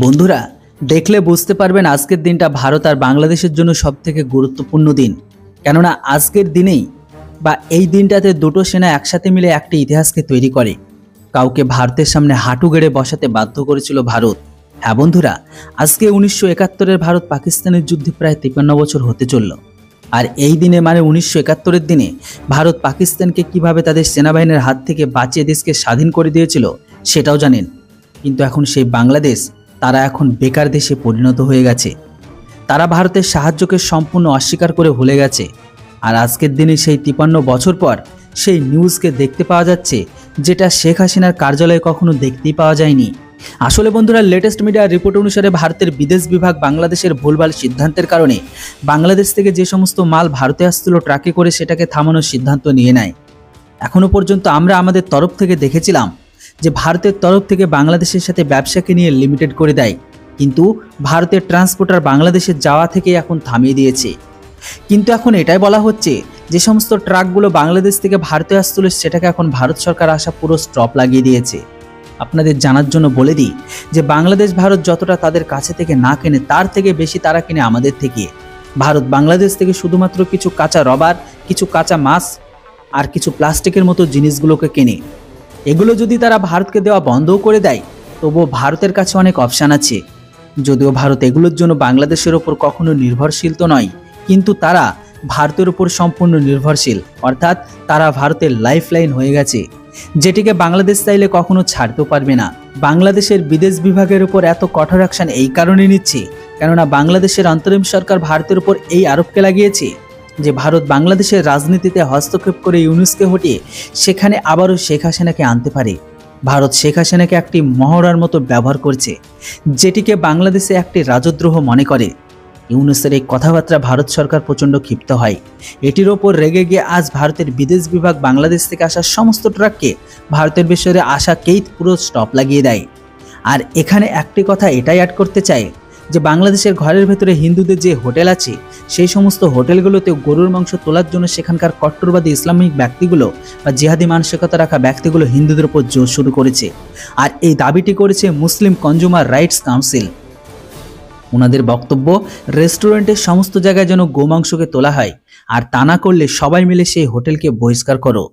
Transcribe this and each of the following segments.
বন্ধুরা, দেখলে বুঝতে পারবেন আজকের দিনটা ভারত আর বাংলাদেশের জন্য সবথেকে গুরুত্বপূর্ণ দিন। কেননা আজকের দিনেই বা এই দিনটাতে দুটো সেনা একসাথে মিলে একটা ইতিহাসকে তৈরি করে। কাউকে ভারতের সামনে হাঁটু গেড়ে বসাতে বাধ্য করেছিল ভারত। হ্যাঁ বন্ধুরা, আজকে 1971-এর ভারত পাকিস্তানের যুদ্ধে প্রায় 53 বছর হতে চলল। আর এই দিনে মানে 1971-এর দিনে ভারত পাকিস্তানকে কিভাবে তাদের সেনাবাহিনীর হাত থেকে বাঁচিয়ে দেশকে স্বাধীন করে দিয়েছিল সেটাও জানেন। কিন্তু এখন সেই বাংলাদেশ, তারা এখন বেকার দেশে পরিণত হয়ে গেছে। তারা ভারতের সাহায্যকে সম্পূর্ণ অস্বীকার করে ভুলে গেছে। আর আজকের দিনে সেই 53 বছর পর সেই নিউজকে দেখতে পাওয়া যাচ্ছে, যেটা শেখ হাসিনার কার্যালয়ে কখনো দেখতেই পাওয়া যায়নি। আসলে বন্ধুরা, লেটেস্ট মিডিয়ার রিপোর্ট অনুসারে ভারতের বিদেশ বিভাগ বাংলাদেশের ভুলভাল সিদ্ধান্তের কারণে বাংলাদেশ থেকে যে সমস্ত মাল ভারতে আসছিল ট্রাকে করে, সেটাকে থামানোর সিদ্ধান্ত নিয়ে নেয়। এখনো পর্যন্ত আমরা আমাদের তরফ থেকে দেখেছিলাম যে ভারতের তরফ থেকে বাংলাদেশের সাথে ব্যবসাকে নিয়ে লিমিটেড করে দেয়, কিন্তু ভারতের ট্রান্সপোর্টার বাংলাদেশের যাওয়া থেকে এখন থামিয়ে দিয়েছে। কিন্তু এখন এটাই বলা হচ্ছে যে সমস্ত ট্রাকগুলো বাংলাদেশ থেকে ভারতে আসছিল, সেটাকে এখন ভারত সরকার আসা পুরো স্টপ লাগিয়ে দিয়েছে। আপনাদের জানার জন্য বলে দিই যে বাংলাদেশ ভারত যতটা তাদের কাছে থেকে না কেনে, তার থেকে বেশি তারা কিনে আমাদের থেকে। ভারত বাংলাদেশ থেকে শুধুমাত্র কিছু কাঁচা রবার, কিছু কাঁচা মাছ আর কিছু প্লাস্টিকের মতো জিনিসগুলোকে কেনে। এগুলো যদি তারা ভারতকে দেওয়া বন্ধও করে দেয়, তবুও ভারতের কাছে অনেক অপশান আছে। যদিও ভারত এগুলোর জন্য বাংলাদেশের ওপর কখনো নির্ভরশীল তো নয়, কিন্তু তারা ভারতের উপর সম্পূর্ণ নির্ভরশীল, অর্থাৎ তারা ভারতের লাইফলাইন হয়ে গেছে, যেটিকে বাংলাদেশ চাইলে কখনো ছাড়তেও পারবে না। বাংলাদেশের বিদেশ বিভাগের উপর এত কঠোর অ্যাকশন এই কারণে নিচ্ছে, কেননা বাংলাদেশের অন্তরিম সরকার ভারতের উপর এই আরোপকে লাগিয়েছে যে ভারত বাংলাদেশের রাজনীতিতে হস্তক্ষেপ করে ইউনুসকে হটিয়ে সেখানে আবারও শেখ হাসিনাকে আনতে পারে। ভারত শেখ হাসিনাকে একটি মহড়ার মতো ব্যবহার করছে, যেটিকে বাংলাদেশে একটি রাজদ্রোহ মনে করে। ইউনুসের এই কথাবার্তা ভারত সরকার প্রচণ্ড ক্ষিপ্ত হয়। এটির ওপর রেগে গিয়ে আজ ভারতের বিদেশ বিভাগ বাংলাদেশ থেকে আসা সমস্ত ট্রাককে ভারতের বিষয়ে আসাকেই পুরো স্টপ লাগিয়ে দেয়। আর এখানে একটি কথা এটাই অ্যাড করতে চায় যে বাংলাদেশের ঘরের ভেতরে হিন্দুদের যে হোটেল আছে, সেই সমস্ত হোটেলগুলোতে গরুর মাংস তোলার জন্য সেখানকার কট্টরবাদী ইসলামিক ব্যক্তিগুলো বা জিহাদি মানসিকতা রাখা ব্যক্তিগুলো হিন্দুদের উপর জোর শুরু করেছে। আর এই দাবিটি করেছে মুসলিম কনজিউমার রাইটস কাউন্সিল। ওনাদের বক্তব্য, রেস্টুরেন্টের সমস্ত জায়গায় যেন গোমাংসকে তোলা হয়, আর তা না করলে সবাই মিলে সেই হোটেলকে বহিষ্কার করো।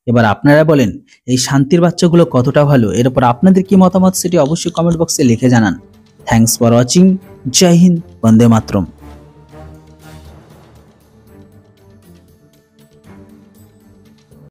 এবার আপনারা বলেন, এই শান্তির বাচ্চাগুলো কতটা ভালো? এর উপর আপনাদের কি মতামত সেটি অবশ্যই কমেন্ট বক্সে লিখে জানান। Thanks for watching. জয় হিন্দ, বন্দে মাতরম।